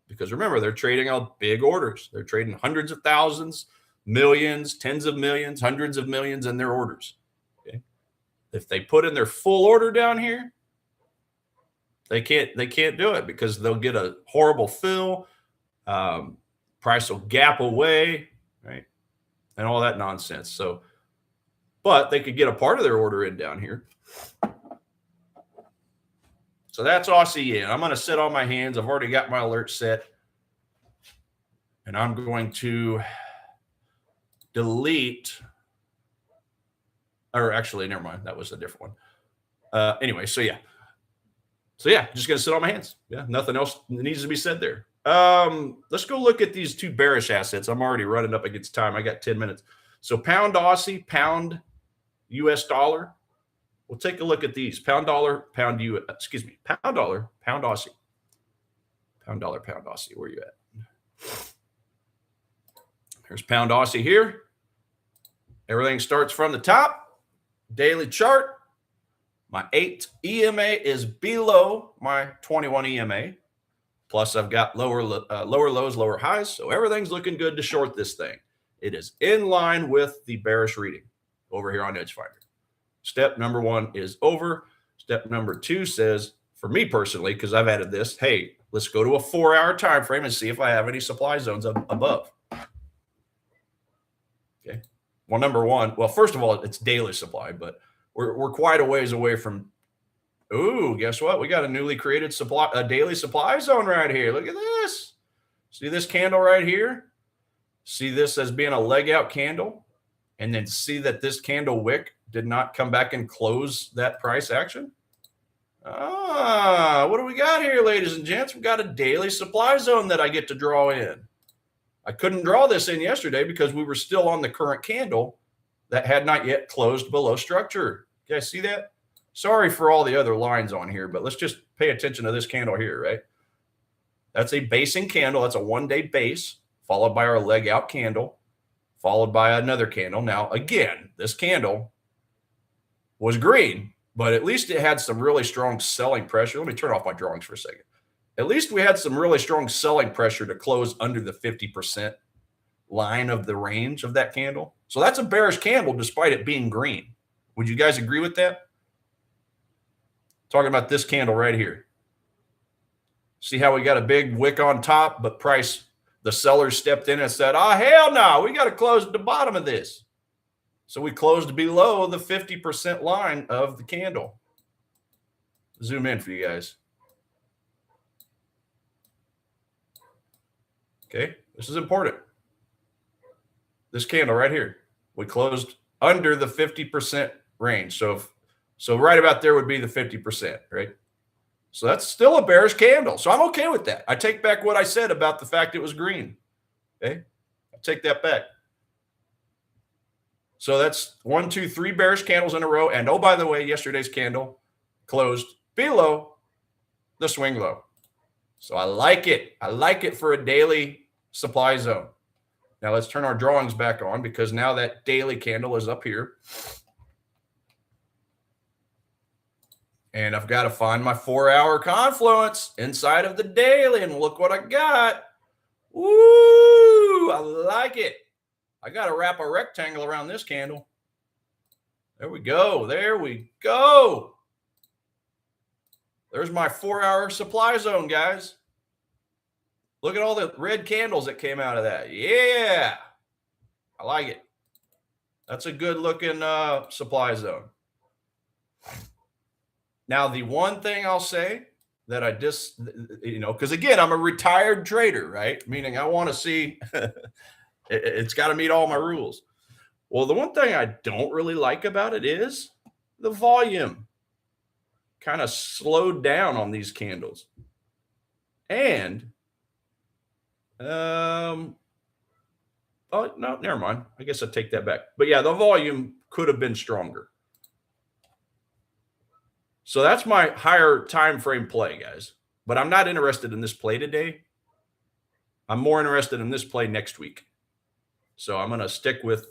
because remember, they're trading out big orders. They're trading hundreds of thousands, millions, tens of millions, hundreds of millions in their orders. Okay. If they put in their full order down here, they can't do it because they'll get a horrible fill. Price will gap away, right? And all that nonsense. So, but they could get a part of their order in down here. So that's Aussie yen. I'm going to sit on my hands. I've already got my alert set. And I'm going to delete, or actually, never mind. That was a different one. Anyway, so yeah. So yeah, just going to sit on my hands. Yeah, nothing else needs to be said there. Let's go look at these two bearish assets. I'm already running up against time. I got 10 minutes. So pound Aussie, pound US dollar. We'll take a look at these. Pound dollar, pound U, excuse me, pound dollar, pound Aussie. Pound dollar, pound Aussie. Where are you at? Here's pound Aussie here. Everything starts from the top. Daily chart. My 8 EMA is below my 21 EMA. Plus, I've got lower lows, lower highs. So everything's looking good to short this thing. It is in line with the bearish reading over here on EdgeFinder. Step number 1 is over. Step number 2 says, for me personally, because I've added this, hey, let's go to a 4-hour time frame and see if I have any supply zones above. Okay. Well, number 1, well, first of all, it's daily supply, but we're quite a ways away from. Ooh, guess what? We got a newly created daily supply zone right here. Look at this. See this candle right here? See this as being a leg out candle, and then see that this candle wick did not come back and close that price action. What do we got here, ladies and gents? We've got a daily supply zone that I get to draw in. I couldn't draw this in yesterday because we were still on the current candle that had not yet closed below structure. You guys see that? Sorry for all the other lines on here, but let's just pay attention to this candle here, right? That's a basing candle. That's a 1-day base, followed by our leg out candle, followed by another candle. Now, again, this candle was green, but at least it had some really strong selling pressure. Let me turn off my drawings for a second. At least we had some really strong selling pressure to close under the 50% line of the range of that candle. So that's a bearish candle despite it being green. Would you guys agree with that? Talking about this candle right here. See how we got a big wick on top, but price, the sellers stepped in and said, oh, hell no, we got to close at the bottom of this. So we closed below the 50% line of the candle. Zoom in for you guys. Okay, this is important. This candle right here, we closed under the 50% range. So right about there would be the 50%, right? So that's still a bearish candle. So I'm okay with that. I take back what I said about the fact it was green. Okay, I take that back. So that's 1, 2, 3 bearish candles in a row. And oh, by the way, yesterday's candle closed below the swing low. So I like it. I like it for a daily supply zone. Now let's turn our drawings back on because now that daily candle is up here. And I've got to find my 4-hour confluence inside of the daily. And look what I got. Woo! I like it. I got to wrap a rectangle around this candle. There we go. There we go. There's my 4-hour supply zone, guys. Look at all the red candles that came out of that. Yeah. I like it. That's a good looking supply zone. Now, the one thing I'll say that I just, because again, I'm a retired trader, right? Meaning I want to see, it's got to meet all my rules. Well, the one thing I don't really like about it is the volume kind of slowed down on these candles. And, oh, no, never mind. I guess I take that back. But yeah, the volume could have been stronger. So that's my higher time frame play, guys. But I'm not interested in this play today. I'm more interested in this play next week. So I'm going to stick with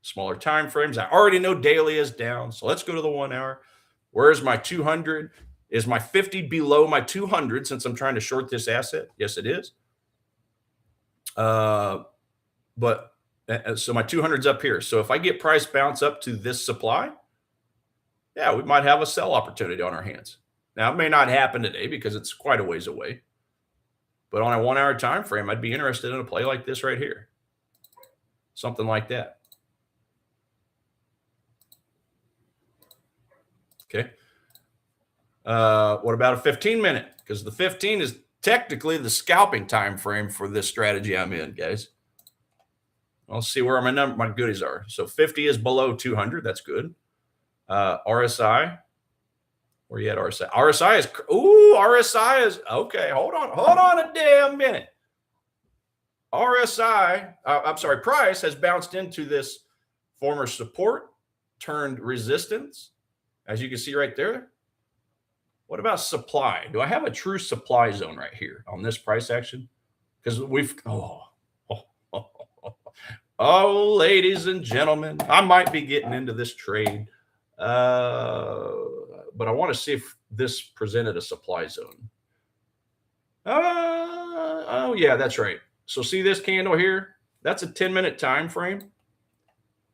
smaller time frames. I already know daily is down. So let's go to the 1 hour. Where's my 200? Is my 50 below my 200 since I'm trying to short this asset? Yes, it is. So my 200's up here. So if I get price bounce up to this supply, yeah, we might have a sell opportunity on our hands. Now, it may not happen today because it's quite a ways away. But on a 1 hour time frame, I'd be interested in a play like this right here. Something like that. Okay. What about a 15-minute? Because the 15 is technically the scalping time frame for this strategy I'm in, guys. I'll see where my goodies are. So 50 is below 200. That's good. RSI. Where you at, RSI? RSI is, RSI is, okay, hold on a damn minute. RSI, I'm sorry, price has bounced into this former support turned resistance, as you can see right there. What about supply? Do I have a true supply zone right here on this price action? Because oh, ladies and gentlemen, I might be getting into this trade, but I want to see if this presented a supply zone. Oh, yeah, that's right. So see this candle here? That's a 10-minute time frame.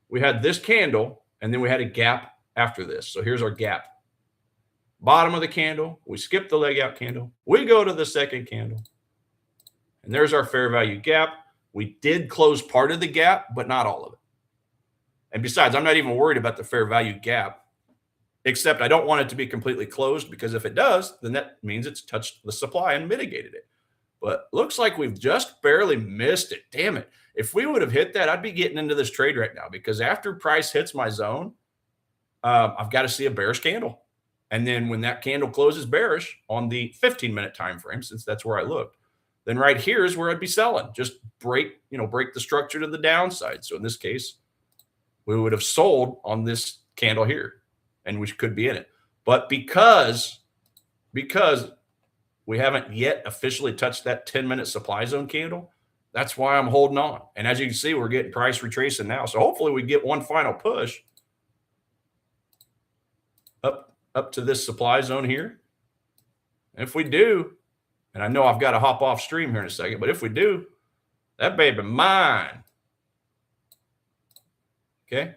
We had this candle, and then we had a gap after this. So here's our gap. Bottom of the candle, we skip the leg out candle. We go to the second candle. And there's our fair value gap. We did close part of the gap, but not all of it. And besides, I'm not even worried about the fair value gap, except I don't want it to be completely closed, because if it does, then that means it's touched the supply and mitigated it. But looks like we've just barely missed it. Damn it. If we would have hit that, I'd be getting into this trade right now, because after price hits my zone, I've got to see a bearish candle. And then when that candle closes bearish on the 15-minute time frame, since that's where I looked, then right here is where I'd be selling. Just break the structure to the downside. So in this case, we would have sold on this candle here, and we could be in it. But because we haven't yet officially touched that 10-minute supply zone candle, that's why I'm holding on. And as you can see, we're getting price retracing now. So hopefully we get one final push up to this supply zone here. And if we do, and I know I've got to hop off stream here in a second, but if we do, that baby mine. Okay?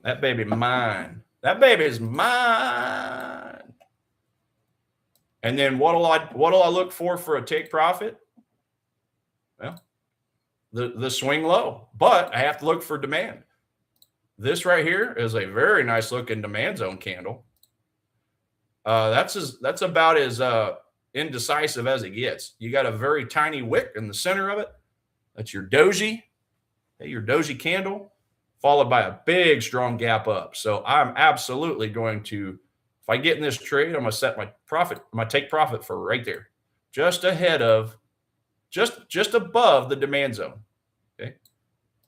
That baby mine. That baby is mine. And then what'll I look for a take profit? Well, the swing low, but I have to look for demand. This right here is a very nice looking demand zone candle. That's about as indecisive as it gets. You got a very tiny wick in the center of it. That's your doji, your doji candle, followed by a big strong gap up. So I'm absolutely going to, if I get in this trade, I'm going to set my take profit for right there, just ahead of, just above the demand zone. Okay.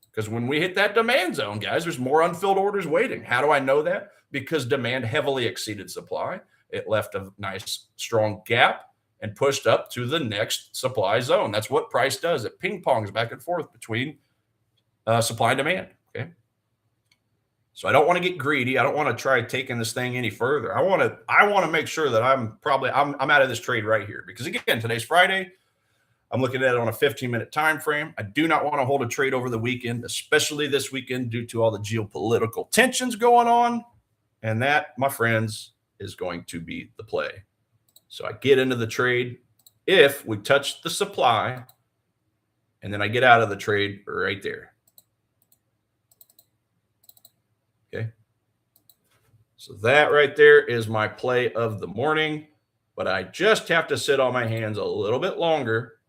Because when we hit that demand zone, guys, there's more unfilled orders waiting. How do I know that? Because demand heavily exceeded supply. It left a nice strong gap and pushed up to the next supply zone. That's what price does. It ping pongs back and forth between supply and demand. Okay. So I don't want to get greedy. I don't want to try taking this thing any further. I want to make sure that I'm out of this trade right here, because again, today's Friday. I'm looking at it on a 15-minute time frame. I do not want to hold a trade over the weekend, especially this weekend, due to all the geopolitical tensions going on. And that, my friends, is going to be the play. So I get into the trade if we touch the supply, and then I get out of the trade right there. Okay. So that right there is my play of the morning, but I just have to sit on my hands a little bit longer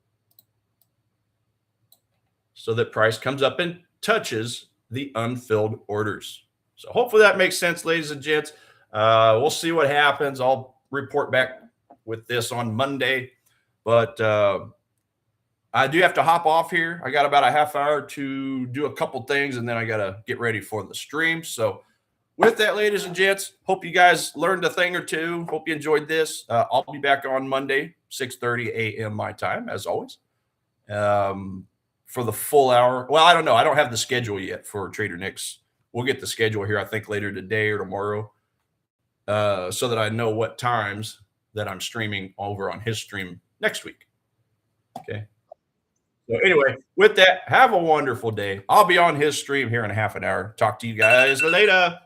so that price comes up and touches the unfilled orders. So hopefully that makes sense, ladies and gents. We'll see what happens. I'll report back with this on Monday, but I do have to hop off here. I got about a half hour to do a couple things, and then I got to get ready for the stream. So with that, ladies and gents, hope you guys learned a thing or two. Hope you enjoyed this. I'll be back on Monday, 6:30 a.m. my time, as always, for the full hour. Well, I don't know. I don't have the schedule yet for Trader Nick's. We'll get the schedule here, I think, later today or tomorrow, so that I know what times that I'm streaming over on his stream next week. Okay. So anyway, with that, have a wonderful day. I'll be on his stream here in half an hour. Talk to you guys later.